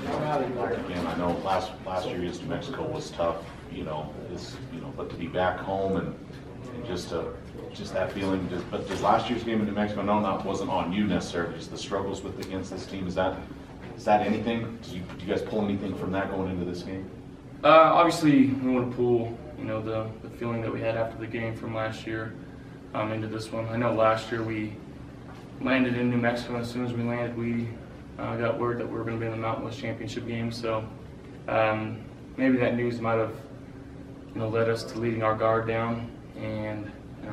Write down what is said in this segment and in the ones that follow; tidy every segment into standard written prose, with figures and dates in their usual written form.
Again, I know last year against New Mexico was tough, but to be back home and just that feeling. But does last year's game in New Mexico, no, that wasn't on you necessarily, just the struggles against this team. Is that anything? Do you guys pull anything from that going into this game? Obviously, we want to pull, the feeling that we had after the game from last year into this one. I know last year we landed in New Mexico, and as soon as we landed, we got word that we were going to be in the Mountain West Championship game. So maybe that news might have, led us to leading our guard down and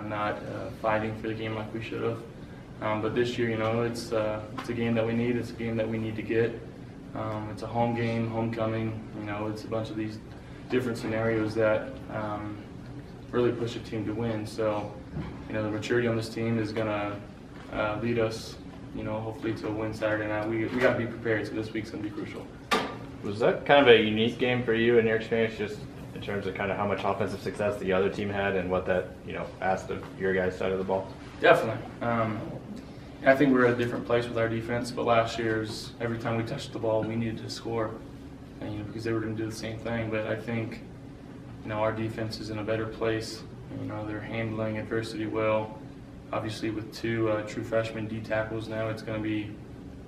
not fighting for the game like we should have. But this year, it's a game that we need. It's a game that we need to get. It's a home game, homecoming. It's a bunch of these different scenarios that really push a team to win. So, the maturity on this team is going to lead us, hopefully to a win Saturday night. We got to be prepared. So this week's going to be crucial. Was that kind of a unique game for you in your experience, just in terms of kind of how much offensive success the other team had and what that asked of your guys' side of the ball? Definitely. I think we're at a different place with our defense, but last year's every time we touched the ball, we needed to score, because they were going to do the same thing. But I think, our defense is in a better place. They're handling adversity well. Obviously, with two true freshman D tackles now, it's going to be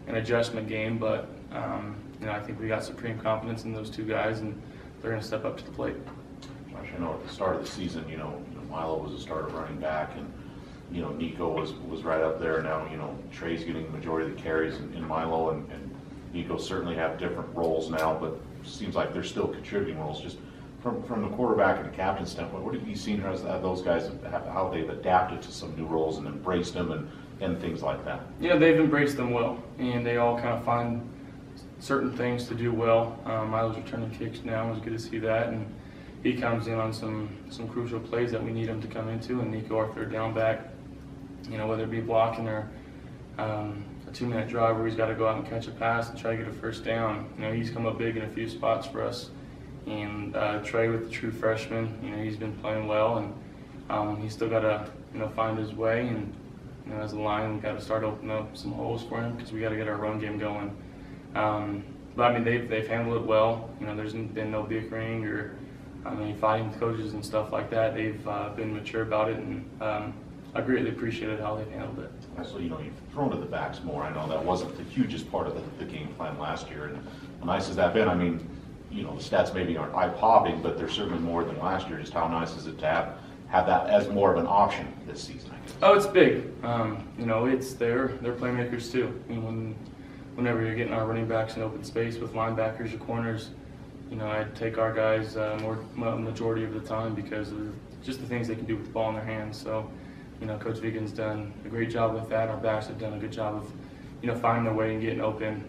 an adjustment game. But I think we got supreme confidence in those two guys, and they're going to step up to the plate. Josh, I know at the start of the season, Milo was a starter running back, and Nico was right up there. Now, Trey's getting the majority of the carries in Milo, and Nico certainly have different roles now, but it seems like they're still contributing roles. Just from the quarterback and the captain standpoint, what have you seen as those guys, how they've adapted to some new roles and embraced them and things like that? They've embraced them well, and they all kind of find certain things to do well. Milo's returning kicks now. It's good to see that, and he comes in on some crucial plays that we need him to come into. And Nico, our third down back, whether it be blocking or a 2-minute drive where he's got to go out and catch a pass and try to get a first down. He's come up big in a few spots for us. And Trey, with the true freshman, he's been playing well, and he's still got to find his way. And as a line, we've got to start opening up some holes for him because we got to get our run game going. But they've handled it well. There's been no bickering or fighting with coaches and stuff like that. They've been mature about it, and I greatly appreciated how they've handled it. So, you've thrown to the backs more. I know that wasn't the hugest part of the game plan last year. And how nice has that been? The stats maybe aren't eye-popping, but they're certainly more than last year. Just how nice is it to have that as more of an option this season, I guess? Oh, it's big. It's they're playmakers too. Whenever you're getting our running backs in open space with linebackers or corners, I'd take our guys majority of the time because of just the things they can do with the ball in their hands. So, Coach Vigen's done a great job with that. Our backs have done a good job of, finding their way and getting open.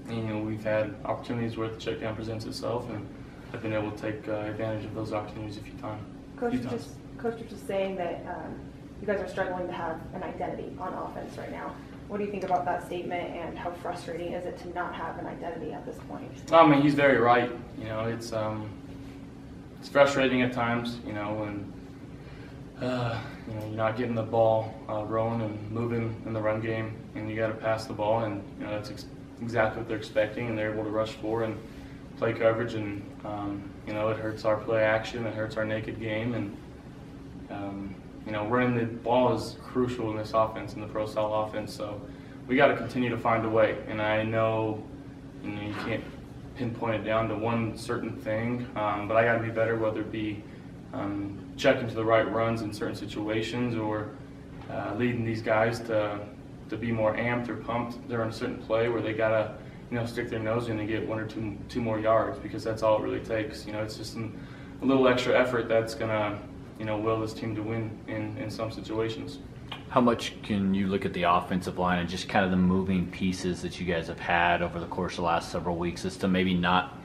We've had opportunities where the check down presents itself, and I've been able to take advantage of those opportunities a few times. Coach was just saying that you guys are struggling to have an identity on offense right now. What do you think about that statement, and how frustrating is it to not have an identity at this point? He's very right. It's frustrating at times. When you're not getting the ball rolling and moving in the run game, and you got to pass the ball, and that's exactly what they're expecting, and they're able to rush forward and play coverage, and it hurts our play action, it hurts our naked game, and running the ball is crucial in this offense, in the pro style offense. So we got to continue to find a way. And I know, you can't pinpoint it down to one certain thing, but I got to be better, whether it be checking to the right runs in certain situations, or leading these guys to be more amped or pumped during a certain play where they got to stick their nose in and get 1 or 2 more yards, because that's all it really takes. It's just a little extra effort that's gonna will this team to win in some situations. How much can you look at the offensive line and just kind of the moving pieces that you guys have had over the course of the last several weeks as to maybe not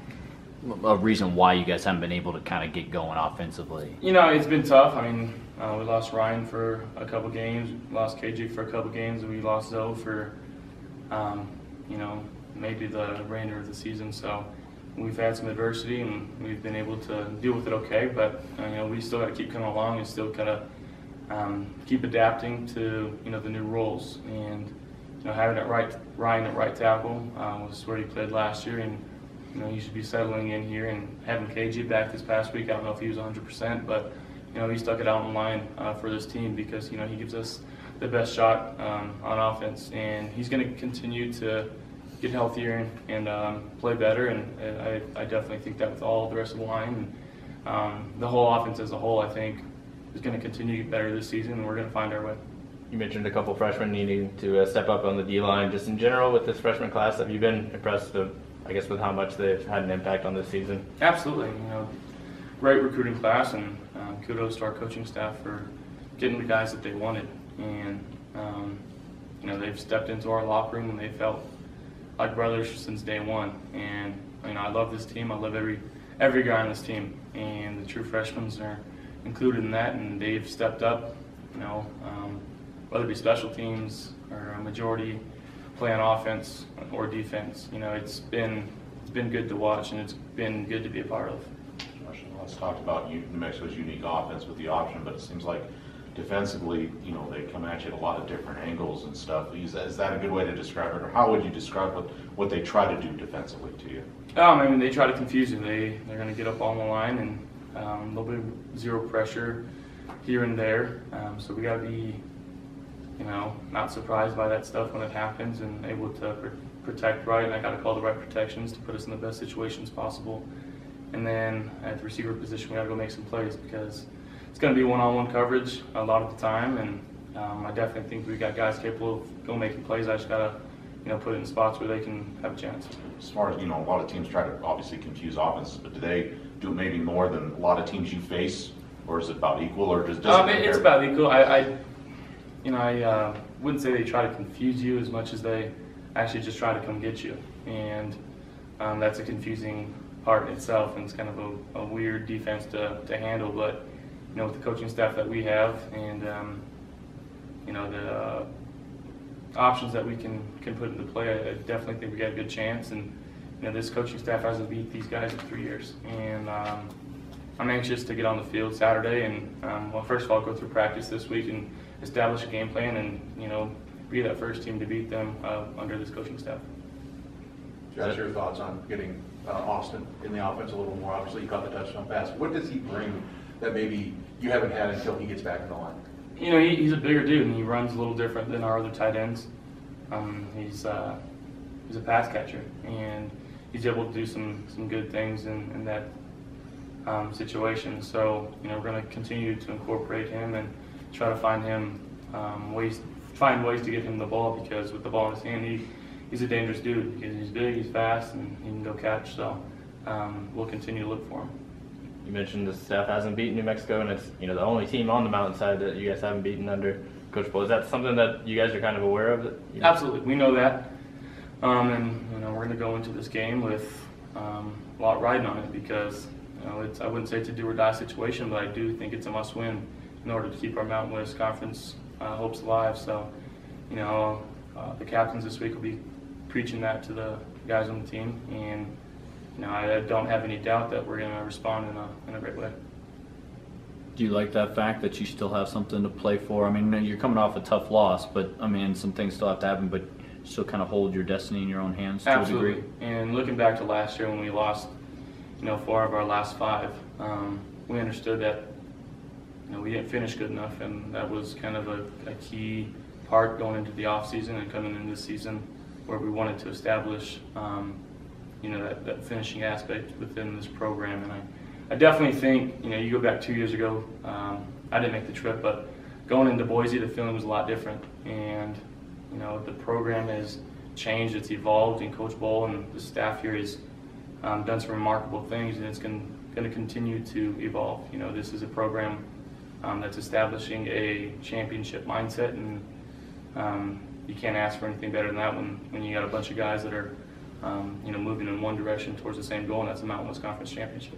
a reason why you guys haven't been able to kind of get going offensively? It's been tough. We lost Ryan for a couple games, lost KJ for a couple games, and we lost Zoe for maybe the remainder of the season. So we've had some adversity, and we've been able to deal with it okay, but we still got to keep coming along and still got to keep adapting to the new roles, and having Ryan at right tackle was where he played last year, and he should be settling in here. And having KJ back this past week, I don't know if he was 100%, but he stuck it out in line for this team because he gives us the best shot on offense, and he's going to continue to get healthier and play better. And I definitely think that with all the rest of the line and the whole offense as a whole, I think is going to continue to get better this season, and we're going to find our way. You mentioned a couple freshmen needing to step up on the D-line. Just in general with this freshman class, have you been impressed, with how much they've had an impact on this season? Absolutely. Great recruiting class, and kudos to our coaching staff for getting the guys that they wanted. And, they've stepped into our locker room and they felt like brothers since day one. And, I love this team. I love every guy on this team. And the true freshmen are included in that, and they've stepped up, whether it be special teams or a majority play on offense or defense. It's been good to watch, and it's been good to be a part of. Let's talk about New Mexico's unique offense with the option, but it seems like defensively, they come at you at a lot of different angles and stuff. Is that a good way to describe it, or how would you describe what they try to do defensively to you? They try to confuse you. They're going to get up on the line, and there'll be zero pressure here and there. So we got to be, not surprised by that stuff when it happens, and able to protect right. And I got to call the right protections to put us in the best situations possible. And then at the receiver position, we got to go make some plays because it's going to be one-on-one coverage a lot of the time. And I definitely think we got guys capable of go making plays. I just got to, put it in spots where they can have a chance. As far as, a lot of teams try to obviously confuse offenses, but do they do it maybe more than a lot of teams you face, or is it about equal, or does it it's about equal. I wouldn't say they try to confuse you as much as they actually just try to come get you. And that's a confusing part in itself, and it's kind of a weird defense to handle. But with the coaching staff that we have, and the options that we can put into play, I definitely think we got a good chance. And this coaching staff hasn't beat these guys in 3 years, and I'm anxious to get on the field Saturday and first of all go through practice this week and establish a game plan, and be that first team to beat them under this coaching staff. What's your thoughts on getting Austin in the offense a little more? Obviously, you caught the touchdown pass. What does he bring that maybe you haven't had until he gets back in the line? He's a bigger dude, and he runs a little different than our other tight ends. He's a pass catcher, and he's able to do some good things in that situation. So we're going to continue to incorporate him and try to find ways to get him the ball, because with the ball in his hand, he's a dangerous dude because he's big, he's fast, and he can go catch. So we'll continue to look for him. You mentioned the staff hasn't beaten New Mexico, and it's the only team on the mountainside that you guys haven't beaten under Coach Bull. Is that something that you guys are kind of aware of? Absolutely, we know that, and we're going to go into this game with a lot riding on it, because I wouldn't say it's a do or die situation, but I do think it's a must-win in order to keep our Mountain West Conference hopes alive. So, the captains this week will be preaching that to the guys on the team, and I don't have any doubt that we're going to respond in a great way. Do you like that fact that you still have something to play for? You're coming off a tough loss, but some things still have to happen, but you still kind of hold your destiny in your own hands to Absolutely. a degree. And looking back to last year when we lost, 4 of our last 5, we understood that we didn't finish good enough, and that was kind of a key part going into the off season and coming into this season, where we wanted to establish that finishing aspect within this program. And I definitely think, you go back 2 years ago, I didn't make the trip, but going into Boise, the feeling was a lot different. And, the program has changed, it's evolved, and Coach Bull and the staff here has done some remarkable things, and it's going to continue to evolve. This is a program that's establishing a championship mindset, and you can't ask for anything better than that when you got a bunch of guys that are moving in one direction towards the same goal, and that's the Mountain West Conference Championship.